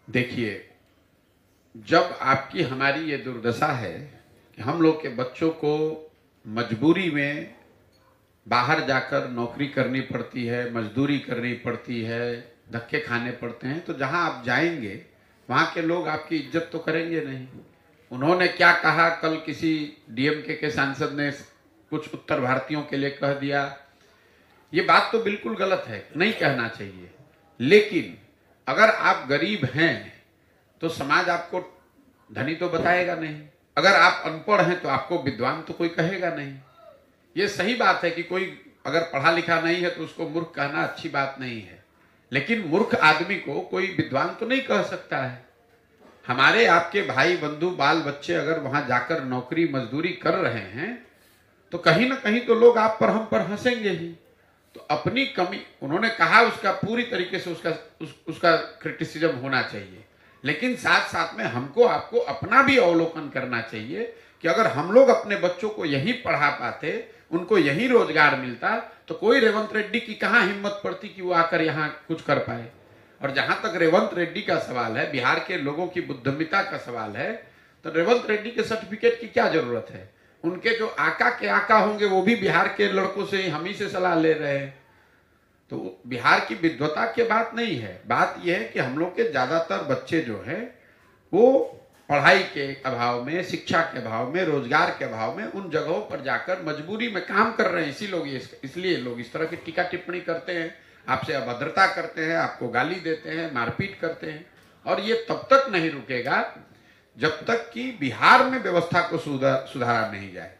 देखिए, जब आपकी हमारी ये दुर्दशा है कि हम लोग के बच्चों को मजबूरी में बाहर जाकर नौकरी करनी पड़ती है, मजदूरी करनी पड़ती है, धक्के खाने पड़ते हैं, तो जहां आप जाएंगे वहां के लोग आपकी इज्जत तो करेंगे नहीं। उन्होंने क्या कहा, कल किसी डीएमके के सांसद ने कुछ उत्तर भारतीयों के लिए कह दिया, ये बात तो बिल्कुल गलत है, नहीं कहना चाहिए। लेकिन अगर आप गरीब हैं तो समाज आपको धनी तो बताएगा नहीं, अगर आप अनपढ़ हैं तो आपको विद्वान तो कोई कहेगा नहीं। ये सही बात है कि कोई अगर पढ़ा लिखा नहीं है तो उसको मूर्ख कहना अच्छी बात नहीं है, लेकिन मूर्ख आदमी को कोई विद्वान तो नहीं कह सकता है। हमारे आपके भाई बंधु बाल बच्चे अगर वहां जाकर नौकरी मजदूरी कर रहे हैं तो कहीं ना कहीं तो लोग आप पर हम पर हंसेंगे ही। तो अपनी कमी उन्होंने कहा, उसका पूरी तरीके से उसका क्रिटिसिज्म होना चाहिए, लेकिन साथ साथ में हमको आपको अपना भी अवलोकन करना चाहिए कि अगर हम लोग अपने बच्चों को यहीं पढ़ा पाते, उनको यहीं रोजगार मिलता, तो कोई रेवंत रेड्डी की कहां हिम्मत पड़ती कि वो आकर यहां कुछ कर पाए। और जहां तक रेवंत रेड्डी का सवाल है, बिहार के लोगों की बुद्धिमत्ता का सवाल है, तो रेवंत रेड्डी के सर्टिफिकेट की क्या जरूरत है। उनके जो आका के आका होंगे वो भी बिहार के लड़कों से हम ही से सलाह ले रहे हैं। तो बिहार की विद्वता की बात नहीं है, बात यह है कि हम लोग के ज्यादातर बच्चे जो है वो पढ़ाई के अभाव में, शिक्षा के अभाव में, रोजगार के अभाव में उन जगहों पर जाकर मजबूरी में काम कर रहे हैं। इसलिए लोग इस तरह की टीका टिप्पणी करते हैं, आपसे अभद्रता करते हैं, आपको गाली देते हैं, मारपीट करते हैं। और ये तब तक नहीं रुकेगा जब तक कि बिहार में व्यवस्था को सुधारा नहीं जाए।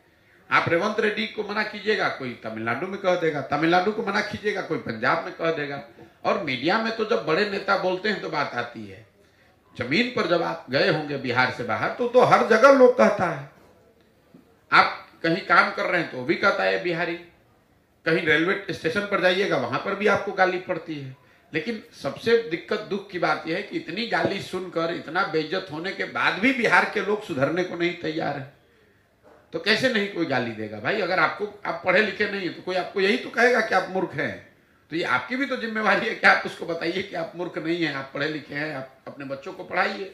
आप रेवंत रेड्डी को मना कीजिएगा, कोई तमिलनाडु में कह देगा, तमिलनाडु को मना कीजिएगा, कोई पंजाब में कह देगा। और मीडिया में तो जब बड़े नेता बोलते हैं तो बात आती है, जमीन पर जब आप गए होंगे बिहार से बाहर तो हर जगह लोग कहता है। आप कहीं काम कर रहे हैं तो भी कहता है बिहारी, कहीं रेलवे स्टेशन पर जाइएगा वहां पर भी आपको गाली पड़ती है। लेकिन सबसे दिक्कत दुख की बात यह है कि इतनी गाली सुनकर, इतना बेइज्जत होने के बाद भी बिहार के लोग सुधरने को नहीं तैयार है। तो कैसे नहीं कोई गाली देगा भाई? अगर आप पढ़े लिखे नहीं है तो कोई आपको यही तो कहेगा कि आप मूर्ख हैं। तो ये आपकी भी तो जिम्मेवारी है कि आप उसको बताइए कि आप मूर्ख नहीं हैं, आप पढ़े लिखे हैं, आप अपने बच्चों को पढ़ाइए।